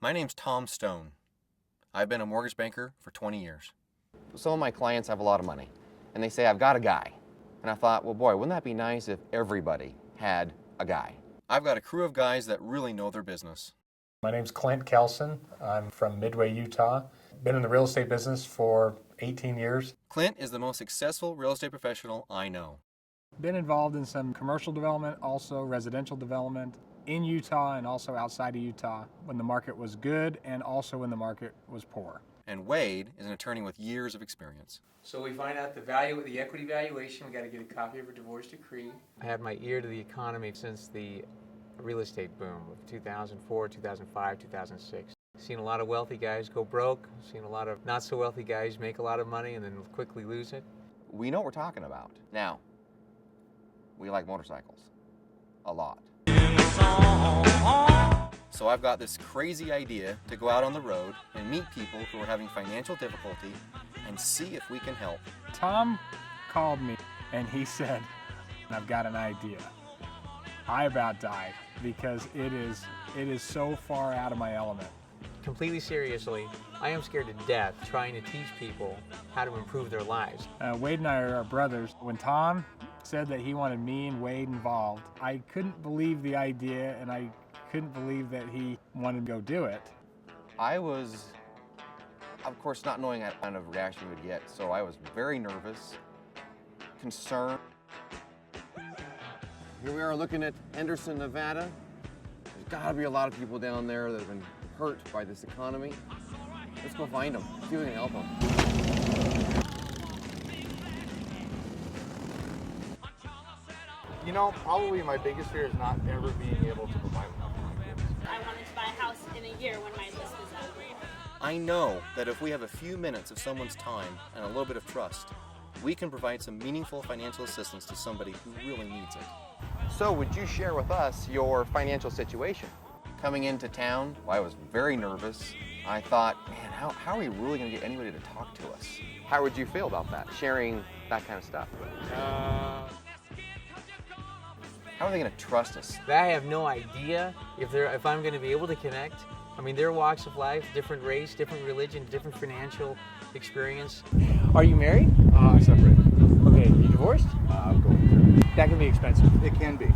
My name's Tom Stone. I've been a mortgage banker for 20 years. Some of my clients have a lot of money, and they say, I've got a guy. And I thought, well, boy, wouldn't that be nice if everybody had a guy? I've got a crew of guys that really know their business. My name's Clint Kelson. I'm from Midway, Utah. Been in the real estate business for 18 years. Clint is the most successful real estate professional I know. Been involved in some commercial development, also residential development in Utah and also outside of Utah when the market was good and also when the market was poor. And Wade is an attorney with years of experience. So we find out the value, the equity valuation. We got to get a copy of her divorce decree. I had my ear to the economy since the real estate boom of 2004, 2005, 2006. Seen a lot of wealthy guys go broke. Seen a lot of not so wealthy guys make a lot of money and then quickly lose it. We know what we're talking about. Now, we like motorcycles. A lot. So I've got this crazy idea to go out on the road and meet people who are having financial difficulty and see if we can help. Tom called me and he said, I've got an idea. I about died because it is so far out of my element. Completely seriously, I am scared to death trying to teach people how to improve their lives. Wade and I are brothers. When Tom said that he wanted me and Wade involved, I couldn't believe the idea and I couldn't believe that he wanted to go do it. I was, of course, not knowing what kind of reaction we would get, so I was very nervous, concerned. Here we are looking at Henderson, Nevada. There's got to be a lot of people down there that have been hurt by this economy. Let's go find them, see if we can help them. You know, probably my biggest fear is not ever being able to provide enough for my kids. I wanted to buy a house in a year when my list is up. I know that if we have a few minutes of someone's time and a little bit of trust, we can provide some meaningful financial assistance to somebody who really needs it. So would you share with us your financial situation? Coming into town, I was very nervous. I thought, man, how are we really going to get anybody to talk to us? How would you feel about that, sharing that kind of stuff? How are they going to trust us? I have no idea if I'm going to be able to connect. I mean, their walks of life, different race, different religion, different financial experience. Are you married? Separated. Okay, you divorced? I'm going through. That can be expensive. It can be.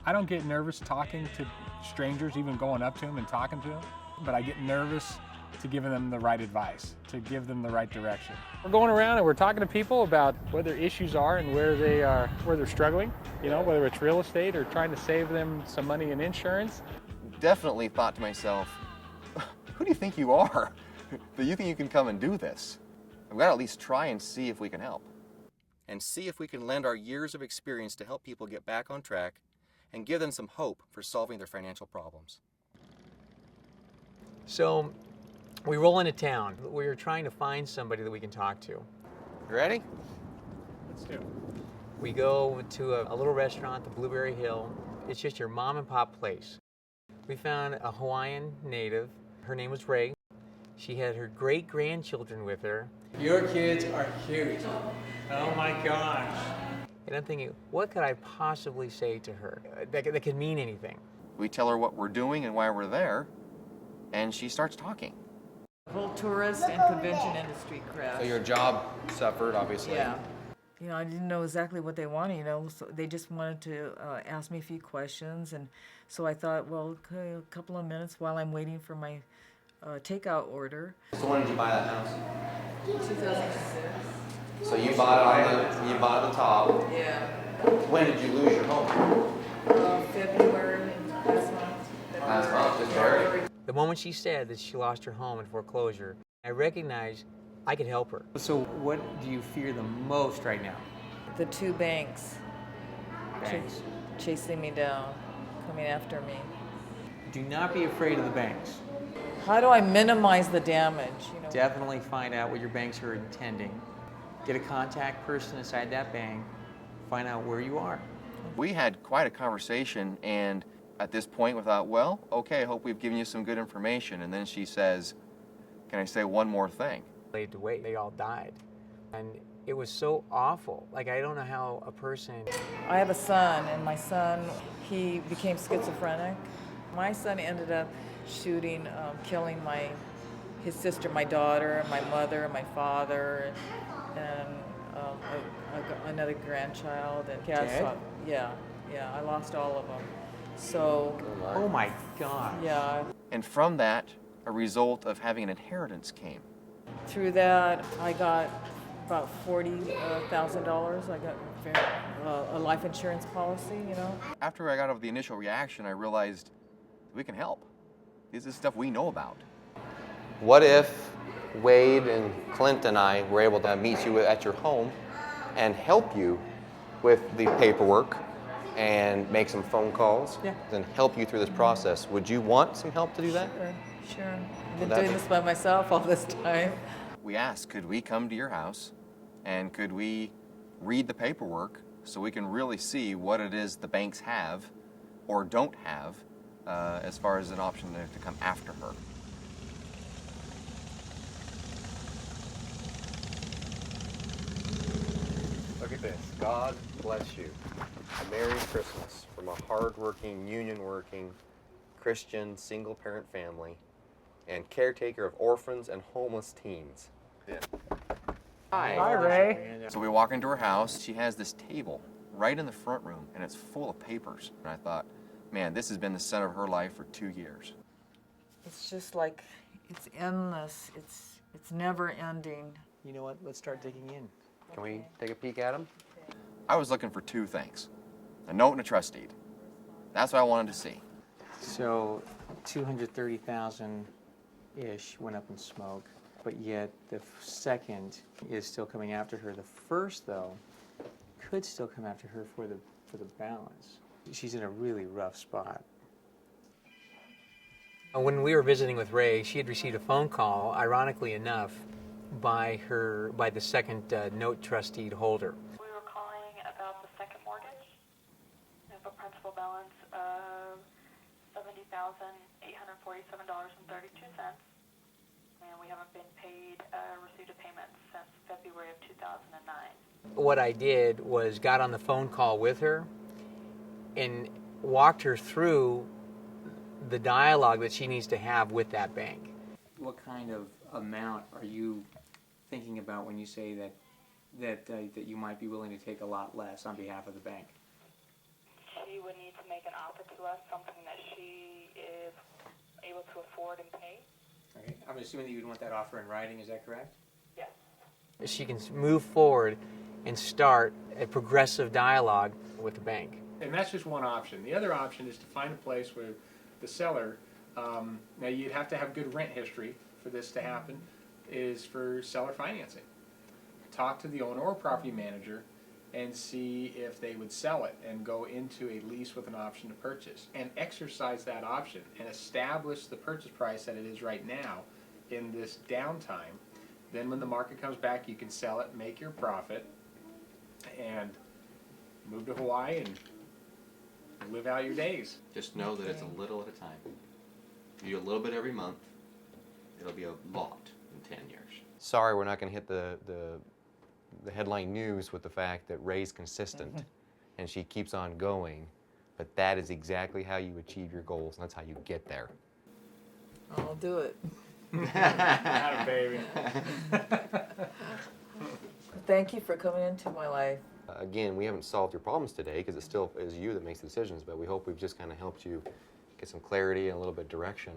I don't get nervous talking to strangers, even going up to them and talking to them, but I get nervous to give them the right advice, to give them the right direction. We're going around and we're talking to people about what their issues are and where they're struggling, you know, whether it's real estate or trying to save them some money in insurance. Definitely thought to myself, who do you think you are that you think you can come and do this? I've got to at least try and see if we can help. And see if we can lend our years of experience to help people get back on track and give them some hope for solving their financial problems. So we roll into town. We're trying to find somebody that we can talk to. You ready? Let's do it. We go to a little restaurant, the Blueberry Hill. It's just your mom and pop place. We found a Hawaiian native. Her name was Ray. She had her great-grandchildren with her. Your kids are huge. Oh my gosh. And I'm thinking, what could I possibly say to her that could mean anything? We tell her what we're doing and why we're there, and she starts talking. The whole tourist and convention industry crashed. So your job suffered, obviously. Yeah. You know, I didn't know exactly what they wanted, you know, so they just wanted to ask me a few questions. And so I thought, well, okay, a couple of minutes while I'm waiting for my takeout order. So when did you buy that house? 2006. So you bought it you bought the top. Yeah. When did you lose your home? February last month. Last month, just barely. The moment she said that she lost her home in foreclosure, I recognized I could help her. So what do you fear the most right now? The two banks Banks. chasing me down, coming after me. Do not be afraid of the banks. How do I minimize the damage? You know? Definitely find out what your banks are intending. Get a contact person inside that bank. Find out where you are. We had quite a conversation, and at this point we thought, well, okay, I hope we've given you some good information. And then she says, can I say one more thing? Laid to wait. They all died. And it was so awful. Like, I don't know how a person... I have a son, and my son, he became schizophrenic. My son ended up shooting, killing his sister, my daughter, my mother, my father, and another grandchild. And Dead? yeah, I lost all of them. So Oh my God. yeah, And from that, a result of having an inheritance came. through that I got about $40,000. I got a life insurance policy, you know. After I got over the initial reaction, I realized we can help. This is stuff we know about. What if Wade and Clint and I were able to meet you at your home and help you with the paperwork and make some phone calls and help you through this process? Would you want some help to do that? Sure. I've been that doing be- this by myself all this time. We asked, could we come to your house and could we read the paperwork so we can really see what it is the banks have or don't have as far as an option to come after her. Look at this. God bless you. A Merry Christmas from a hardworking, union-working, Christian, single-parent family and caretaker of orphans and homeless teens. Hi, Ray. So we walk into her house. She has this table right in the front room, and it's full of papers. And I thought, man, this has been the center of her life for 2 years. It's just like, it's endless. It's never ending. You know what? Let's start digging in. Can we take a peek at them? I was looking for 2 things, a note and a trust deed. That's what I wanted to see. So 230,000-ish went up in smoke, but yet the second is still coming after her. The first, though, could still come after her for the balance. She's in a really rough spot. When we were visiting with Ray, she had received a phone call, ironically enough, by the second note trust deed holder. We were calling about the second mortgage. We have a principal balance of $70,847.32, and we haven't been received a payment since February of 2009. What I did was got on the phone call with her and walked her through the dialogue that she needs to have with that bank. What kind of amount are you thinking about when you say that you might be willing to take a lot less on behalf of the bank? She would need to make an offer to us, something that she is able to afford and pay. Okay. I'm assuming that you'd want that offer in writing, is that correct? Yes. She can move forward and start a progressive dialogue with the bank. And that's just one option. The other option is to find a place where the seller, now you'd have to have good rent history for this to happen, is for seller financing. Talk to the owner or property manager and see if they would sell it and go into a lease with an option to purchase and exercise that option and establish the purchase price that it is right now in this downtime. Then when the market comes back, you can sell it, make your profit, and move to Hawaii and live out your days. Just know that it's a little at a time. You do a little bit every month, it'll be a lot in 10 years. Sorry, we're not going to hit the headline news with the fact that Ray's consistent and she keeps on going, but that is exactly how you achieve your goals, and that's how you get there. I'll do it. Atta baby. Thank you for coming into my life. Again, we haven't solved your problems today because it still is you that makes the decisions, but we hope we've just kind of helped you get some clarity and a little bit of direction,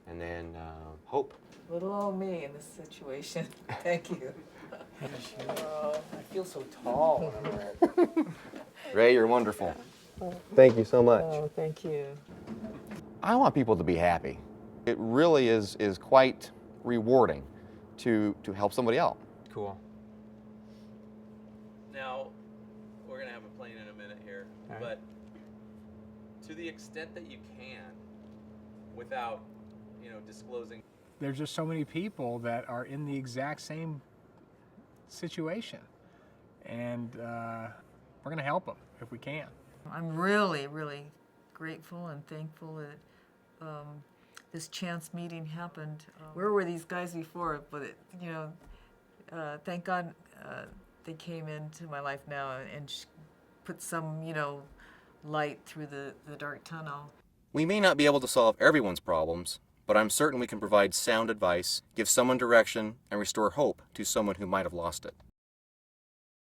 and then hope. Little old me in this situation. Thank you. I feel so tall when I'm there. Ray, you're wonderful. Thank you so much. Oh, thank you. I want people to be happy. It really is quite rewarding to help somebody out. Cool. Now, we're going to have a plane in a minute here, right. But to the extent that you can, without, disclosing. There's just so many people that are in the exact same situation, and we're going to help them if we can. I'm really, really grateful and thankful that this chance meeting happened. Where were these guys before? But thank God they came into my life now and put some, light through the dark tunnel. We may not be able to solve everyone's problems, but I'm certain we can provide sound advice, give someone direction, and restore hope to someone who might have lost it.